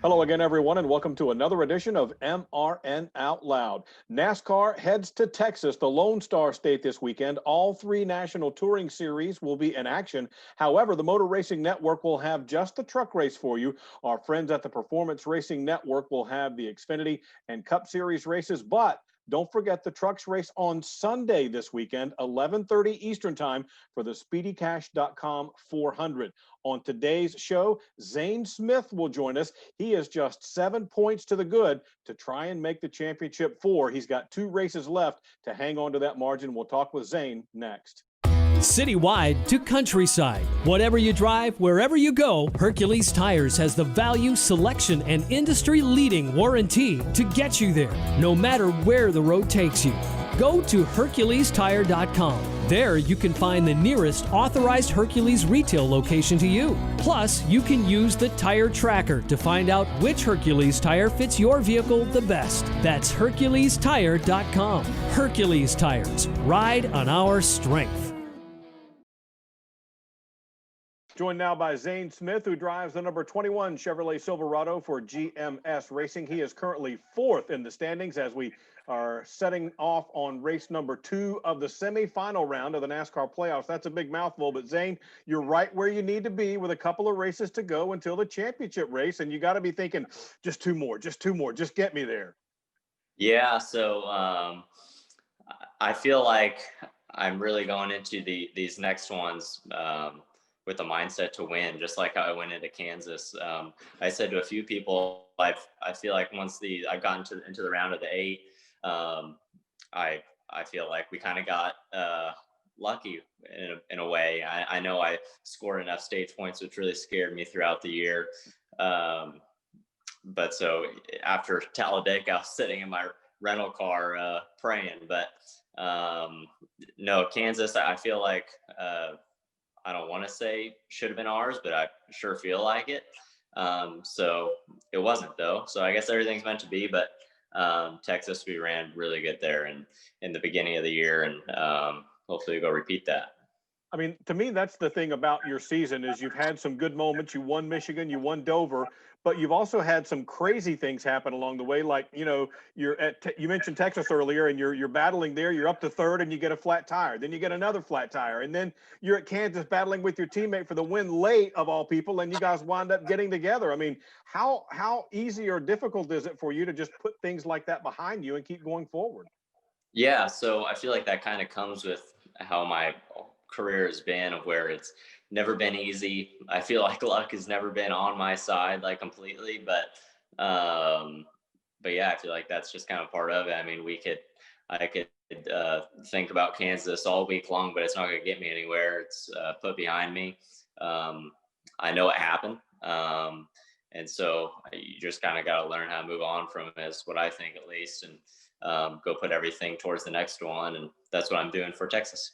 Hello again, everyone, and welcome to another edition of MRN Out Loud. NASCAR heads to Texas, the Lone Star State, this weekend. All three national touring series will be in action. However, the Motor Racing Network will have just the truck race for you. Our friends at the Performance Racing Network will have the Xfinity and Cup Series races, but don't forget the trucks race on Sunday this weekend, 11:30 Eastern Time, for the SpeedyCash.com 400. On today's show, Zane Smith will join us. He is just 7 points to the good to try and make the championship four. He's got 2 races left to hang on to that margin. We'll talk with Zane next. Citywide to countryside. Whatever you drive, wherever you go, Hercules Tires has the value, selection, and industry-leading warranty to get you there, no matter where the road takes you. Go to HerculesTire.com. There you can find the nearest authorized Hercules retail location to you. Plus, you can use the tire tracker to find out which Hercules tire fits your vehicle the best. That's HerculesTire.com. Hercules Tires. Ride on our strength. Joined now by Zane Smith, who drives the number 21 Chevrolet Silverado for GMS Racing. He is currently 4th in the standings as we are setting off on race number 2 of the semifinal round of the NASCAR playoffs. That's a big mouthful, but Zane, you're right where you need to be with a couple of races to go until the championship race, and you got to be thinking, just 2 more, just get me there. Yeah, so I feel like I'm really going into these next ones with a mindset to win, just like how I went into Kansas. I said to a few people, I feel like once I've gotten into the round of the 8, I feel like we kind of got lucky in a way. I know I scored enough stage points, which really scared me throughout the year. But so after Talladega, I was sitting in my rental car praying. But no, Kansas, I feel like I don't want to say should have been ours, but I sure feel like it. So it wasn't, though. So I guess everything's meant to be. But Texas, we ran really good there in the beginning of the year, and hopefully we'll go repeat that. I mean, to me, that's the thing about your season is you've had some good moments. You won Michigan, you won Dover, but you've also had some crazy things happen along the way. Like, you know, you mentioned Texas earlier, and you're battling there. You're up to 3rd, and you get a flat tire. Then you get another flat tire, and then you're at Kansas battling with your teammate for the win late of all people, and you guys wind up getting together. I mean, how easy or difficult is it for you to just put things like that behind you and keep going forward? Yeah, so I feel like that kind of comes with how my career has been, of where it's never been easy. I feel like luck has never been on my side, like, completely, but yeah, I feel like that's just kind of part of it. I mean, I could think about Kansas all week long, but it's not going to get me anywhere. It's put behind me. I know it happened, and so you just kind of got to learn how to move on from it, is what I think, at least, and go put everything towards the next one, and that's what I'm doing for Texas.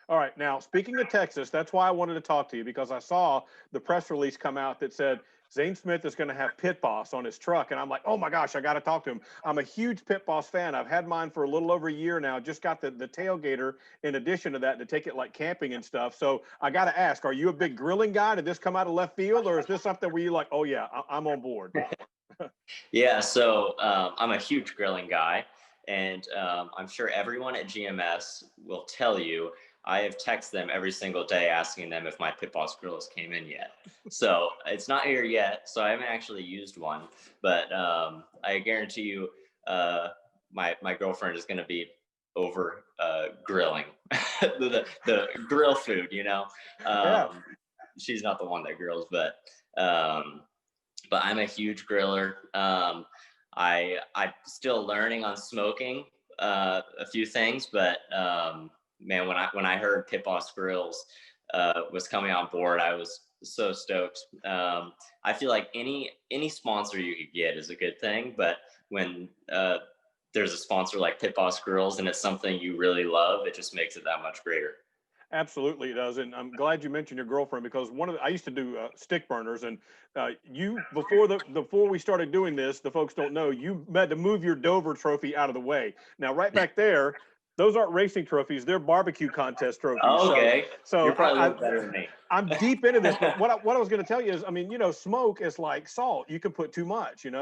All right. Now, speaking of Texas, that's why I wanted to talk to you, because I saw the press release come out that said Zane Smith is going to have Pitboss on his truck. And I'm like, oh my gosh, I got to talk to him. I'm a huge Pitboss fan. I've had mine for a little over a year now. Just got the tailgater in addition to that to take it like camping and stuff. So I got to ask, are you a big grilling guy? Did this come out of left field, or is this something where you're like, oh yeah, I'm on board? Yeah. So I'm a huge grilling guy, and I'm sure everyone at GMS will tell you I have texted them every single day asking them if my Pitboss grills came in yet. So it's not here yet, so I haven't actually used one. But I guarantee you my girlfriend is going to be over grilling the grill food, you know. Yeah. She's not the one that grills, but I'm a huge griller. I'm still learning on smoking a few things, but man, when I heard Pitboss Grills was coming on board, I was so stoked. I feel like any sponsor you could get is a good thing, but when there's a sponsor like Pitboss Grills and it's something you really love, it just makes it that much greater. Absolutely, it does. And I'm glad you mentioned your girlfriend, because I used to do stick burners, and before we started doing this, the folks don't know, you had to move your Dover trophy out of the way. Now, right back there, Those aren't racing trophies; they're barbecue contest trophies. Oh, okay. So You're probably a little better than me. I'm deep into this, but what I was going to tell you is, I mean, smoke is like salt. You can put too much, and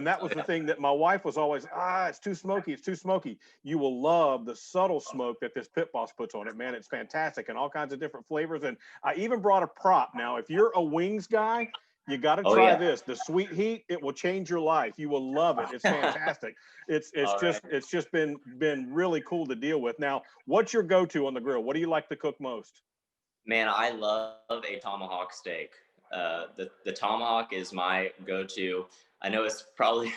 that was the thing that my wife was always, it's too smoky. It's too smoky. You will love the subtle smoke that this Pitboss puts on it, man. It's fantastic, and all kinds of different flavors. And I even brought a prop. Now, if you're a wings guy, you got to try this. The sweet heat, it will change your life. You will love it. It's fantastic. It's just been really cool to deal with. Now, what's your go-to on the grill? What do you like to cook most? Man, I love a tomahawk steak. The tomahawk is my go-to. I know it's probably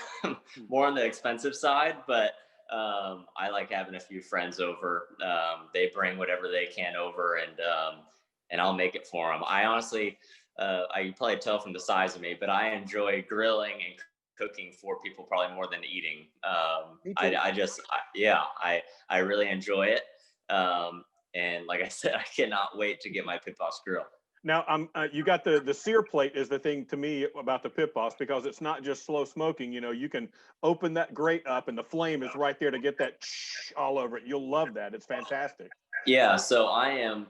more on the expensive side, but I like having a few friends over. They bring whatever they can over, and I'll make it for them. I honestly, I can probably tell from the size of me, but I enjoy grilling and cooking for people probably more than eating. I really enjoy it. And like I said, I cannot wait to get my Pitboss grill. Now, you got the sear plate is the thing to me about the Pitboss, because it's not just slow smoking. You can open that grate up and the flame is right there to get that all over it. You'll love that. It's fantastic. Yeah, so I am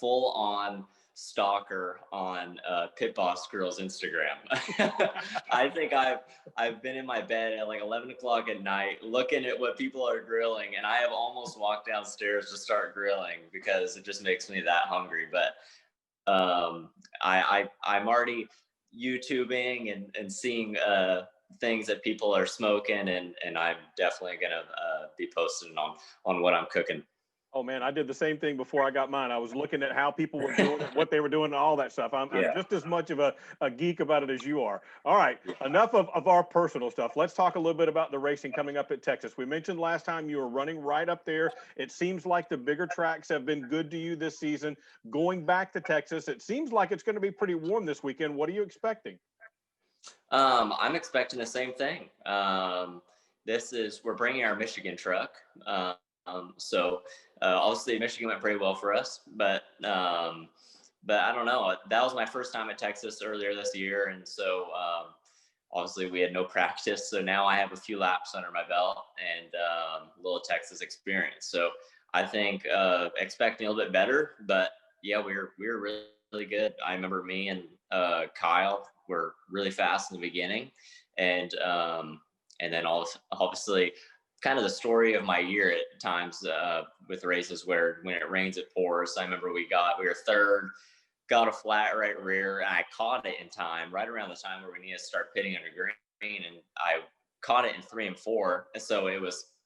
full on stalker on Pitboss Girl's Instagram. I think I've been in my bed at like 11 o'clock at night looking at what people are grilling, and I have almost walked downstairs to start grilling because it just makes me that hungry. But I'm already YouTubing and seeing things that people are smoking, and I'm definitely gonna be posting on what I'm cooking. Oh man, I did the same thing before I got mine. I was looking at how people were doing it, what they were doing, and all that stuff. I'm just as much of a geek about it as you are. All right, enough of our personal stuff. Let's talk a little bit about the racing coming up at Texas. We mentioned last time you were running right up there. It seems like the bigger tracks have been good to you this season. Going back to Texas, it seems like it's going to be pretty warm this weekend. What are you expecting? I'm expecting the same thing. We're bringing our Michigan truck. So obviously Michigan went pretty well for us, but I don't know. That was my first time at Texas earlier this year, and so obviously we had no practice. So now I have a few laps under my belt and a little Texas experience. So I think expecting a little bit better, but yeah, we were really, really good. I remember me and Kyle were really fast in the beginning, and then obviously kind of the story of my year at times with races where when it rains it pours. I remember we were third, got a flat right rear, and I caught it in time right around the time where we need to start pitting under green, and I caught it in 3 and 4. And so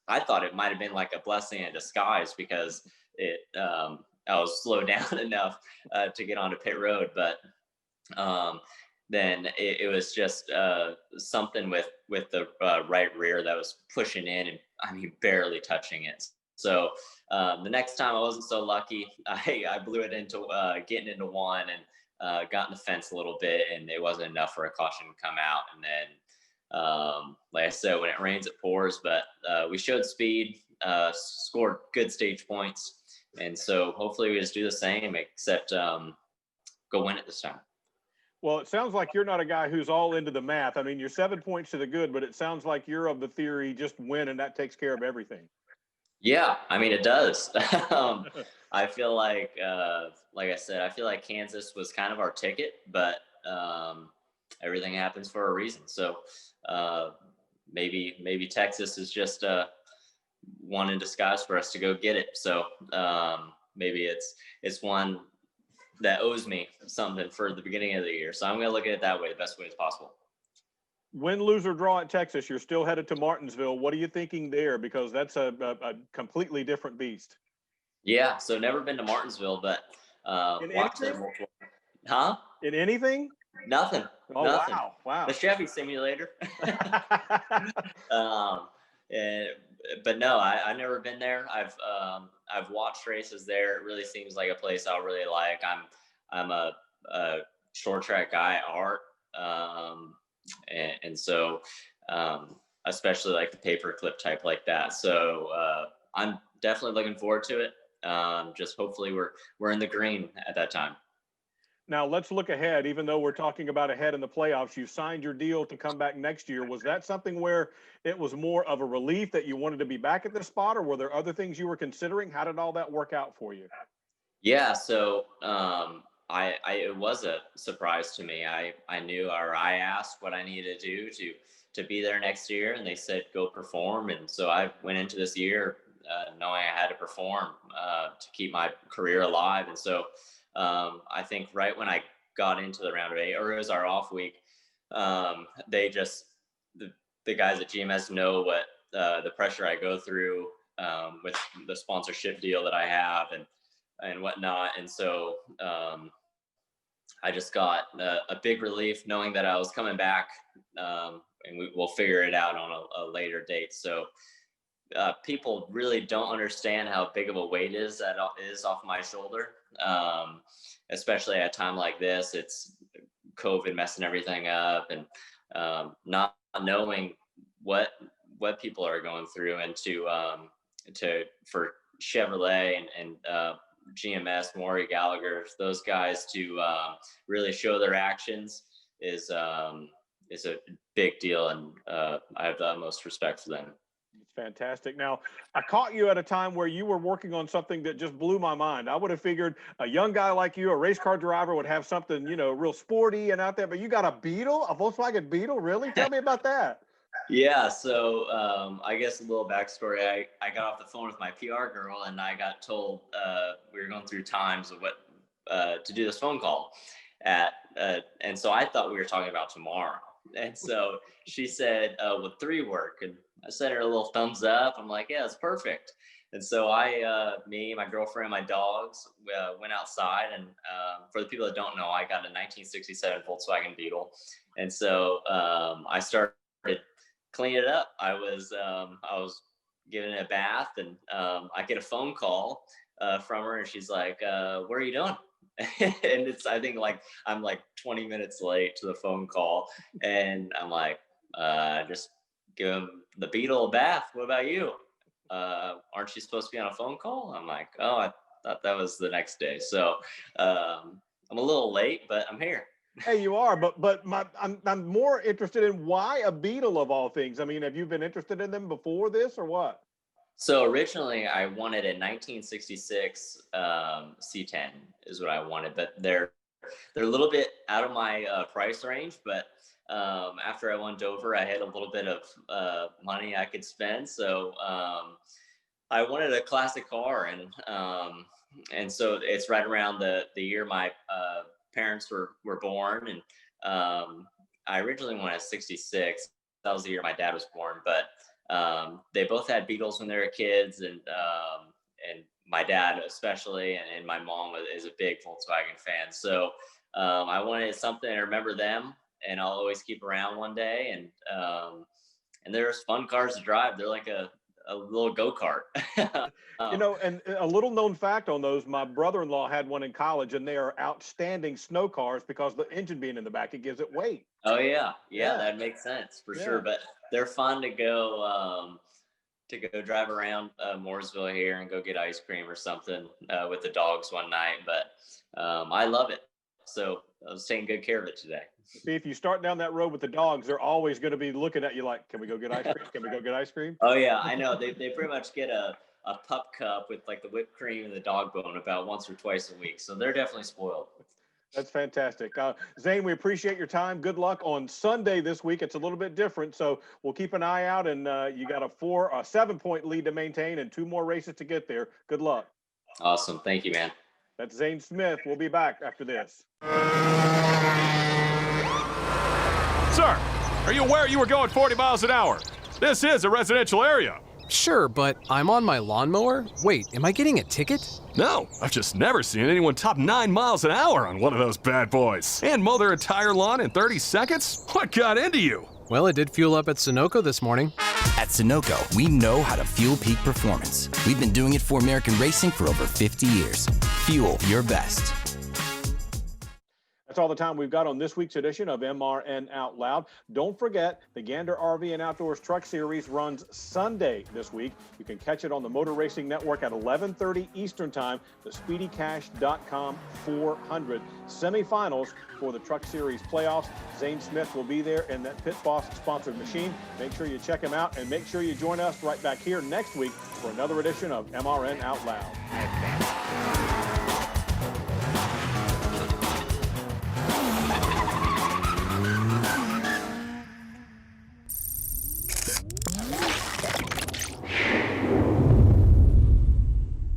I thought it might have been like a blessing in disguise, because I was slowed down enough to get onto pit road, but then it was just something with the right rear that was pushing in, and I mean barely touching it. So the next time I wasn't so lucky. I blew it into getting into one, and got in the fence a little bit, and it wasn't enough for a caution to come out. And then like I said, when it rains it pours, but we showed speed, scored good stage points, and so hopefully we just do the same, except go win it this time. Well, it sounds like you're not a guy who's all into the math. I mean, you're 7 points to the good, but it sounds like you're of the theory, just win and that takes care of everything. Yeah, I mean, it does. I feel like I said, I feel like Kansas was kind of our ticket, but everything happens for a reason. So maybe Texas is just one in disguise for us to go get it. So maybe it's one that owes me something for the beginning of the year. So I'm going to look at it that way, the best way as possible. Win, lose, or draw at Texas, you're still headed to Martinsville. What are you thinking there? Because that's a completely different beast. Yeah, so never been to Martinsville, but watched it. Huh? In anything? Nothing. Oh, nothing. Wow. The Chevy simulator. But no, I've never been there. I've watched races there. It really seems like a place I'll really like. I'm a short track guy at heart. And so especially like the paperclip type like that. So I'm definitely looking forward to it. Just hopefully we're in the green at that time. Now let's look ahead. Even though we're talking about ahead in the playoffs, you signed your deal to come back next year. Was that something where it was more of a relief that you wanted to be back at this spot, or were there other things you were considering? How did all that work out for you? Yeah, so I it was a surprise to me. I knew, or I asked what I needed to do to be there next year, and they said go perform. And so I went into this year knowing I had to perform to keep my career alive. And so I think right when I got into the round of 8, or it was our off week, they just the guys at GMS know what the pressure I go through with the sponsorship deal that I have and whatnot. And so I just got a big relief knowing that I was coming back, and we'll figure it out on a later date. So people really don't understand how big of a weight is off my shoulder, especially at a time like this. It's COVID messing everything up, and not knowing what people are going through, and for Chevrolet and GMS, Maury Gallagher, those guys to really show their actions is a big deal, and I have the utmost respect for them. It's fantastic. Now, I caught you at a time where you were working on something that just blew my mind. I would have figured a young guy like you, a race car driver, would have something, real sporty and out there, but you got a Beetle, a Volkswagen Beetle? Really? Tell me about that. Yeah, so I guess a little backstory. I got off the phone with my PR girl, and I got told we were going through times of what to do this phone call at, and so I thought we were talking about tomorrow. And so she said, would 3 work? And I sent her a little thumbs up. I'm like, yeah, it's perfect. And so me, my girlfriend, my dogs went outside. And for the people that don't know, I got a 1967 Volkswagen Beetle. And so I started cleaning it up. I was giving it a bath, and I get a phone call from her, and she's like, what are you doing? And I think I'm 20 minutes late to the phone call, and I'm like, just give him the Beetle a bath. What about you? Aren't you supposed to be on a phone call? I'm like, oh, I thought that was the next day. So I'm a little late, but I'm here. Hey, you are, but I'm more interested in why a Beetle of all things. I mean, have you been interested in them before this, or what? So originally I wanted a 1966 C10 is what I wanted, but they're a little bit out of my price range. But after I won Dover, I had a little bit of money I could spend. So I wanted a classic car, and so it's right around the year my parents were born, and I originally wanted a 66. That was the year my dad was born, but they both had Beetles when they were kids, and my dad especially, and my mom is a big Volkswagen fan. So I wanted something to remember them, and I'll always keep around one day. And they're fun cars to drive. They're like a little go-kart. And a little known fact on those, my brother-in-law had one in college, and they are outstanding snow cars because the engine being in the back, it gives it weight. Oh yeah, that makes sense for sure. But they're fun to go drive around Mooresville here and go get ice cream or something with the dogs one night. But I love it. So I was taking good care of it today. See, if you start down that road with the dogs, they're always going to be looking at you like, can we go get ice cream? Can we go get ice cream? Oh yeah, I know. They pretty much get a pup cup with like the whipped cream and the dog bone about once or twice a week. So they're definitely spoiled. That's fantastic. Zane, we appreciate your time. Good luck on Sunday this week. It's a little bit different, so we'll keep an eye out. And you got a 7-point lead to maintain and 2 more races to get there. Good luck. Awesome. Thank you, man. That's Zane Smith. We'll be back after this. Sir, are you aware you were going 40 miles an hour? This is a residential area. Sure, but I'm on my lawnmower? Wait, am I getting a ticket? No, I've just never seen anyone top 9 miles an hour on one of those bad boys. And mow their entire lawn in 30 seconds? What got into you? Well, it did fuel up at Sunoco this morning. At Sunoco, we know how to fuel peak performance. We've been doing it for American racing for over 50 years. Fuel your best. That's all the time we've got on this week's edition of MRN Out Loud. Don't forget, the Gander RV and Outdoors Truck Series runs Sunday this week. You can catch it on the Motor Racing Network at 11:30 Eastern Time, the SpeedyCash.com 400 semifinals for the Truck Series playoffs. Zane Smith will be there in that Pitboss sponsored machine. Make sure you check him out, and make sure you join us right back here next week for another edition of MRN Out Loud.